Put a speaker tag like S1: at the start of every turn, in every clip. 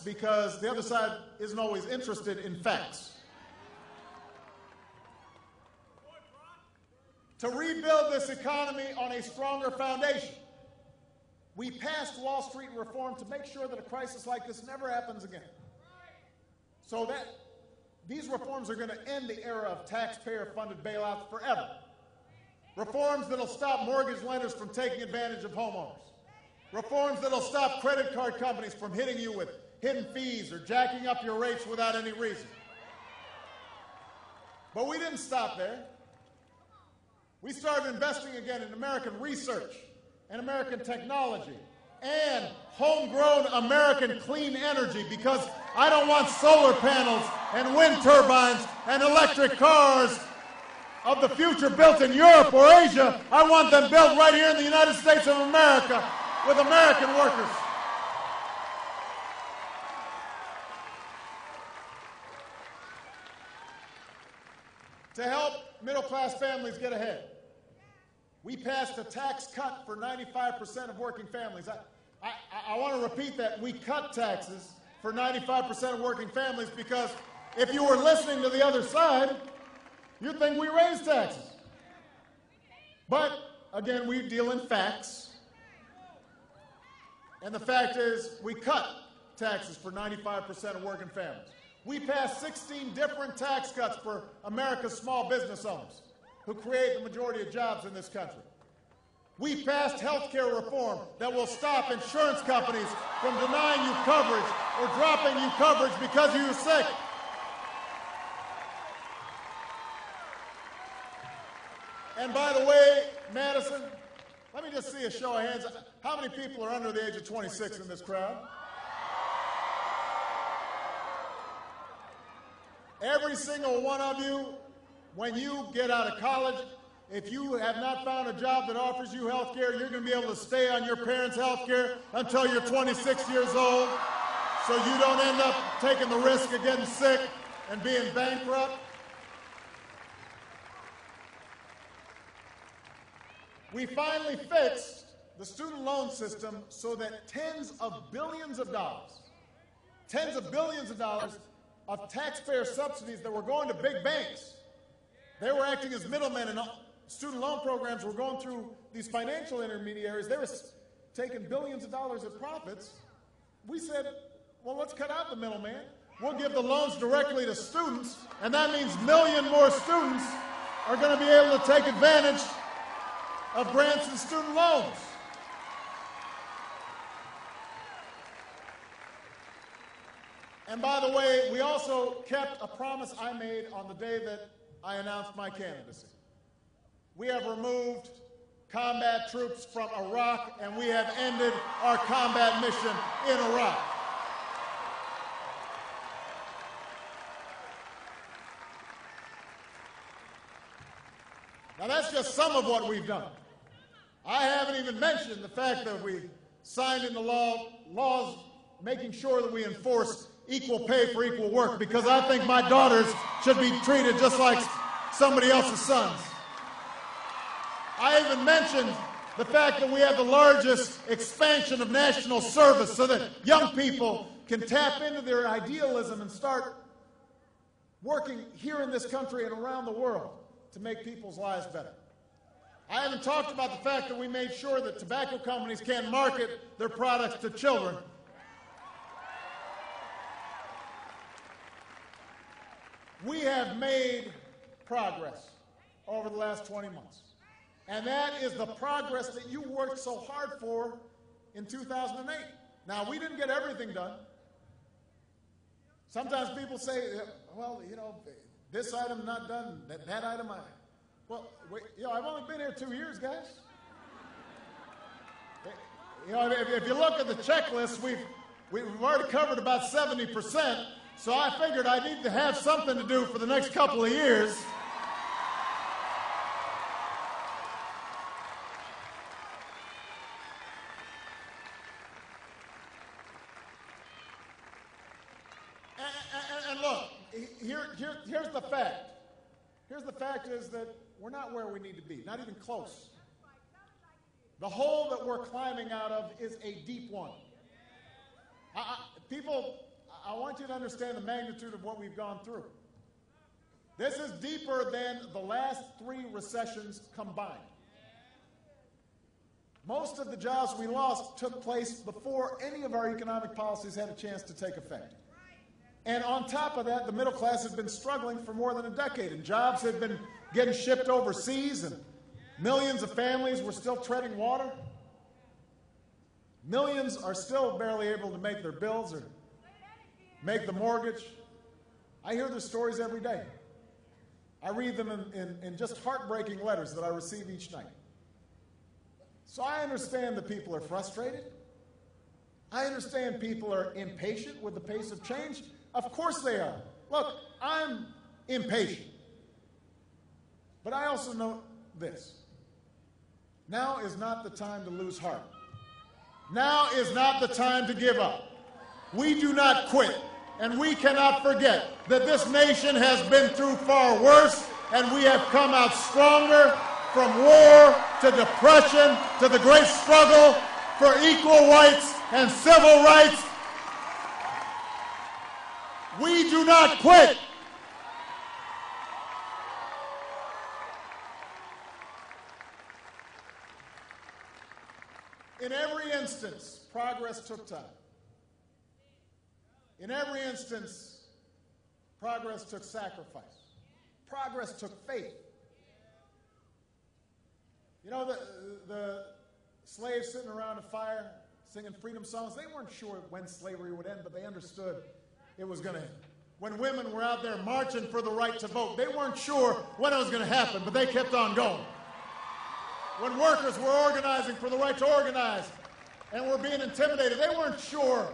S1: because the other side isn't always interested in facts. To rebuild this economy on a stronger foundation, we passed Wall Street reform to make sure that a crisis like this never happens again. So that these reforms are going to end the era of taxpayer-funded bailouts forever. Reforms that will stop mortgage lenders from taking advantage of homeowners. Reforms that will stop credit card companies from hitting you with hidden fees or jacking up your rates without any reason. But we didn't stop there. We started investing again in American research and American technology and homegrown American clean energy, because I don't want solar panels and wind turbines and electric cars of the future built in Europe or Asia. I want them built right here in the United States of America with American workers. To help middle-class families get ahead, we passed a tax cut for 95% of working families. I want to repeat that. We cut taxes for 95% of working families, because if you were listening to the other side, you'd think we raised taxes. But, again, we deal in facts. And the fact is, we cut taxes for 95% of working families. We passed 16 different tax cuts for America's small business owners, who create the majority of jobs in this country. We passed health care reform that will stop insurance companies from denying you coverage or dropping you coverage because you're sick. And by the way, Madison, let me just see a show of hands. How many people are under the age of 26 in this crowd? Every single one of you, when you get out of college, if you have not found a job that offers you health care, you're going to be able to stay on your parents' health care until you're 26 years old, so you don't end up taking the risk of getting sick and being bankrupt. We finally fixed the student loan system so that tens of billions of dollars of taxpayer subsidies that were going to big banks, they were acting as middlemen, and student loan programs were going through these financial intermediaries. They were taking billions of dollars of profits. We said, well, let's cut out the middleman. We'll give the loans directly to students, and that means a million more students are going to be able to take advantage of grants and student loans. And by the way, we also kept a promise I made on the day that I announced my candidacy. We have removed combat troops from Iraq, and we have ended our combat mission in Iraq. Now, that's just some of what we've done. I haven't even mentioned the fact that we signed into laws making sure that we enforce equal pay for equal work, because I think my daughters should be treated just like somebody else's sons. I even mentioned the fact that we have the largest expansion of national service so that young people can tap into their idealism and start working here in this country and around the world to make people's lives better. I haven't talked about the fact that we made sure that tobacco companies can't market their products to children. We have made progress over the last 20 months. And that is the progress that you worked so hard for in 2008. Now, we didn't get everything done. Sometimes people say, well, you know, this item not done, that item I... Well, you know, I've only been here 2 years, guys. You know, if you look at the checklist, we've already covered about 70%, so I figured I need to have something to do for the next couple of years. And look, here's the fact. Here's the fact is that we're not where we need to be, not even close. The hole that we're climbing out of is a deep one. People I want you to understand the magnitude of what we've gone through. This is deeper than the last 3 recessions combined. Most of the jobs we lost took place before any of our economic policies had a chance to take effect. And on top of that, the middle class has been struggling for more than a decade, and jobs have been getting shipped overseas, and millions of families were still treading water. Millions are still barely able to make their bills or make the mortgage. I hear their stories every day. I read them in just heartbreaking letters that I receive each night. So I understand that people are frustrated. I understand people are impatient with the pace of change. Of course they are. Look, I'm impatient. But I also know this. Now is not the time to lose heart. Now is not the time to give up. We do not quit, and we cannot forget that this nation has been through far worse, and we have come out stronger. From war to depression to the great struggle for equal rights and civil rights. We do not quit. In every instance, progress took time. In every instance, progress took sacrifice. Progress took faith. You know, the slaves sitting around a fire singing freedom songs, they weren't sure when slavery would end, but they understood it was going to end. When women were out there marching for the right to vote, they weren't sure when it was going to happen, but they kept on going. When workers were organizing for the right to organize and were being intimidated, they weren't sure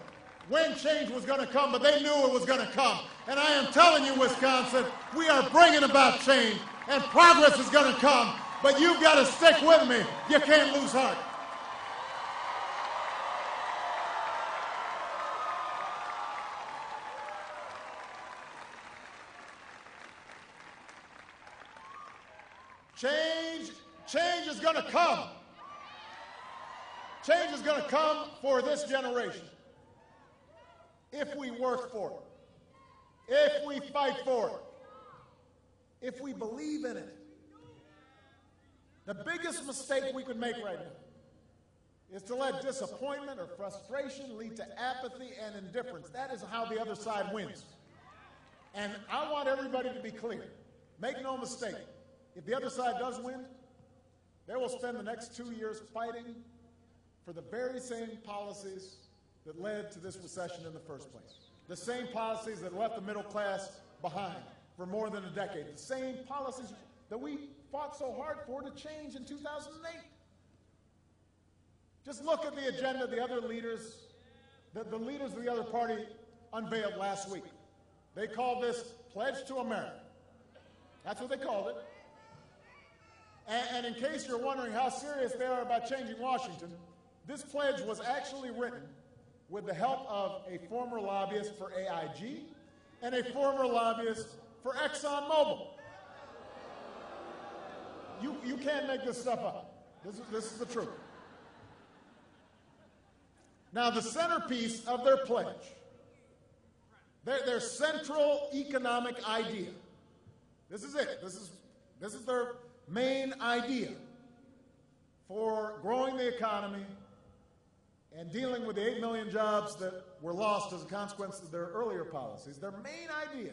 S1: when change was going to come, but they knew it was going to come. And I am telling you, Wisconsin, we are bringing about change, and progress is going to come. But you've got to stick with me. You can't lose heart. Change is going to come. Change is going to come for this generation if we work for it, if we fight for it, if we believe in it. The biggest mistake we could make right now is to let disappointment or frustration lead to apathy and indifference. That is how the other side wins. And I want everybody to be clear. Make no mistake. If the other side does win, they will spend the next 2 years fighting for the very same policies that led to this recession in the first place. The same policies that left the middle class behind for more than a decade. The same policies that we fought so hard for to change in 2008. Just look at the agenda the other leaders, the leaders of the other party unveiled last week. They called this Pledge to America. That's what they called it. And in case you're wondering how serious they are about changing Washington, this pledge was actually written with the help of a former lobbyist for AIG and a former lobbyist for ExxonMobil. You can't make this stuff up. This is the truth. Now, the centerpiece of their pledge, their central economic idea, this is it. This is their main idea for growing the economy and dealing with the 8 million jobs that were lost as a consequence of their earlier policies. Their main idea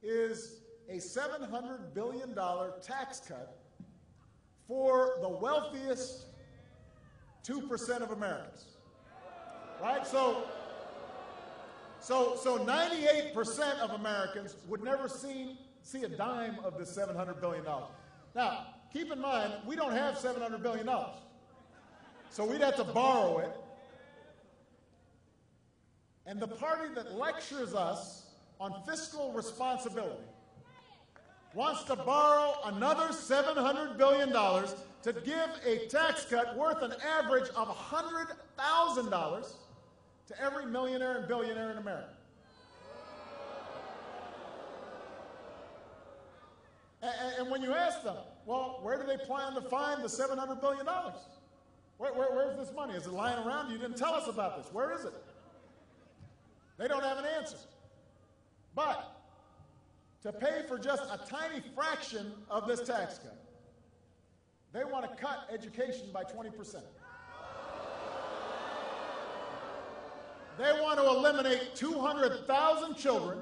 S1: is a $700 billion tax cut for the wealthiest 2% of Americans. Right? So 98% of Americans would never see a dime of this $700 billion. Now, keep in mind, we don't have $700 billion. So we'd have to borrow it. And the party that lectures us on fiscal responsibility wants to borrow another $700 billion to give a tax cut worth an average of $100,000 to every millionaire and billionaire in America. And when you ask them, well, where do they plan to find the $700 billion? Where's this money? Is it lying around? You didn't tell us about this. Where is it? They don't have an answer. But to pay for just a tiny fraction of this tax cut, they want to cut education by 20%. They want to eliminate 200,000 children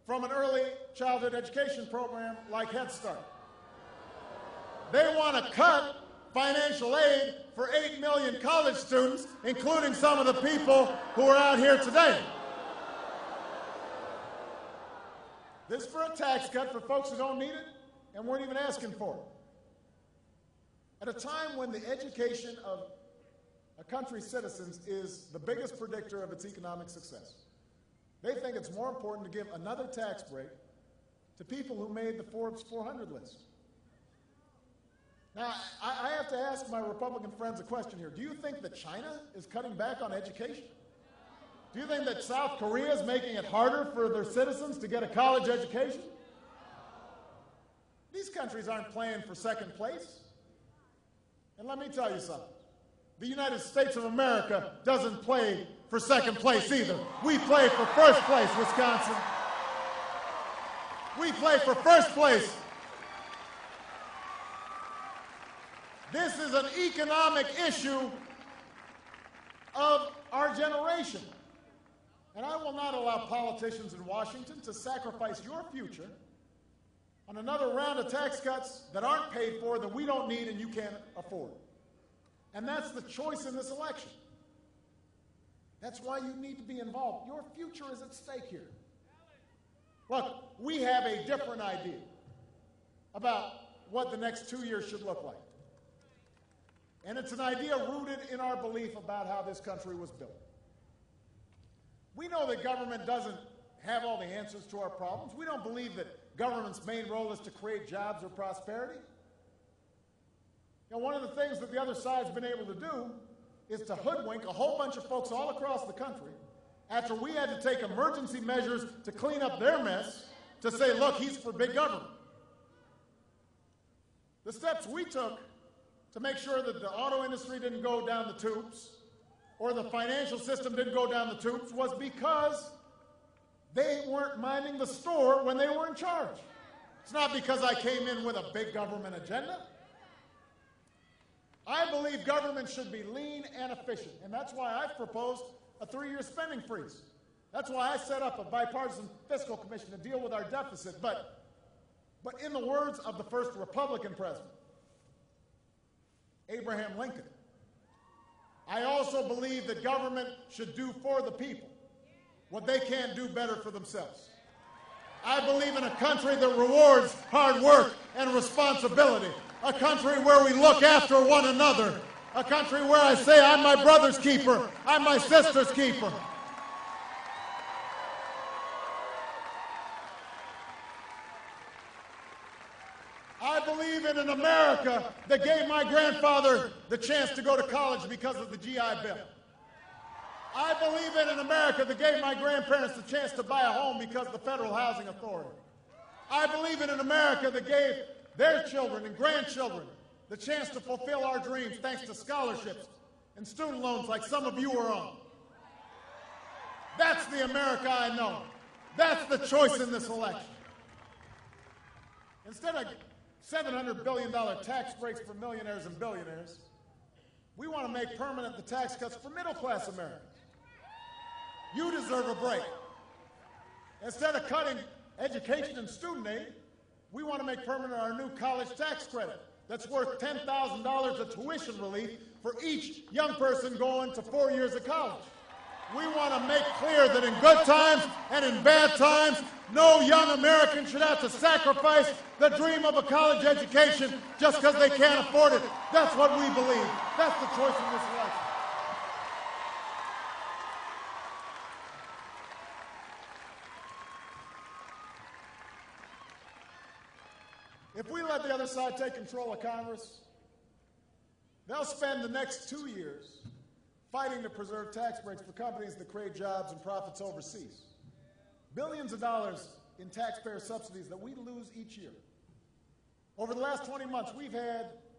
S1: from an early childhood education program like Head Start. They want to cut financial aid for 8 million college students, including some of the people who are out here today. This is for a tax cut for folks who don't need it and weren't even asking for it. At a time when the education of a country's citizens is the biggest predictor of its economic success, they think it's more important to give another tax break to people who made the Forbes 400 list. Now, I have to ask my Republican friends a question here. Do you think that China is cutting back on education? Do you think that South Korea is making it harder for their citizens to get a college education? These countries aren't playing for second place. And let me tell you something. The United States of America doesn't play for second place either. We play for first place, Wisconsin. We play for first place. This is an economic issue of our generation. And I will not allow politicians in Washington to sacrifice your future on another round of tax cuts that aren't paid for, that we don't need and you can't afford. And that's the choice in this election. That's why you need to be involved. Your future is at stake here. Look, we have a different idea about what the next 2 years should look like. And it's an idea rooted in our belief about how this country was built. We know that government doesn't have all the answers to our problems. We don't believe that government's main role is to create jobs or prosperity. You know, one of the things that the other side's been able to do is to hoodwink a whole bunch of folks all across the country after we had to take emergency measures to clean up their mess to say, look, he's for big government. The steps we took to make sure that the auto industry didn't go down the tubes or the financial system didn't go down the tubes was because they weren't minding the store when they were in charge. It's not because I came in with a big government agenda. I believe government should be lean and efficient, and that's why I've proposed a 3-year spending freeze. That's why I set up a bipartisan fiscal commission to deal with our deficit. But in the words of the first Republican president, Abraham Lincoln, I also believe that government should do for the people what they can't do better for themselves. I believe in a country that rewards hard work and responsibility, a country where we look after one another, a country where I say I'm my brother's keeper, I'm my sister's keeper. I believe in an America that gave my grandfather the chance to go to college because of the GI Bill. I believe in an America that gave my grandparents the chance to buy a home because of the Federal Housing Authority. I believe in an America that gave their children and grandchildren the chance to fulfill our dreams thanks to scholarships and student loans like some of you are on. That's the America I know. That's the choice in this election. Instead of $700 billion tax breaks for millionaires and billionaires, we want to make permanent the tax cuts for middle-class Americans. You deserve a break. Instead of cutting education and student aid, we want to make permanent our new college tax credit that's worth $10,000 of tuition relief for each young person going to 4 years of college. We want to make clear that in good times and in bad times, no young American should have to sacrifice the dream of a college education just because they can't afford it. That's what we believe. That's the choice in this election. If we let the other side take control of Congress, they'll spend the next 2 years fighting to preserve tax breaks for companies that create jobs and profits overseas. Billions of dollars in taxpayer subsidies that we lose each year. Over the last 20 months, we've had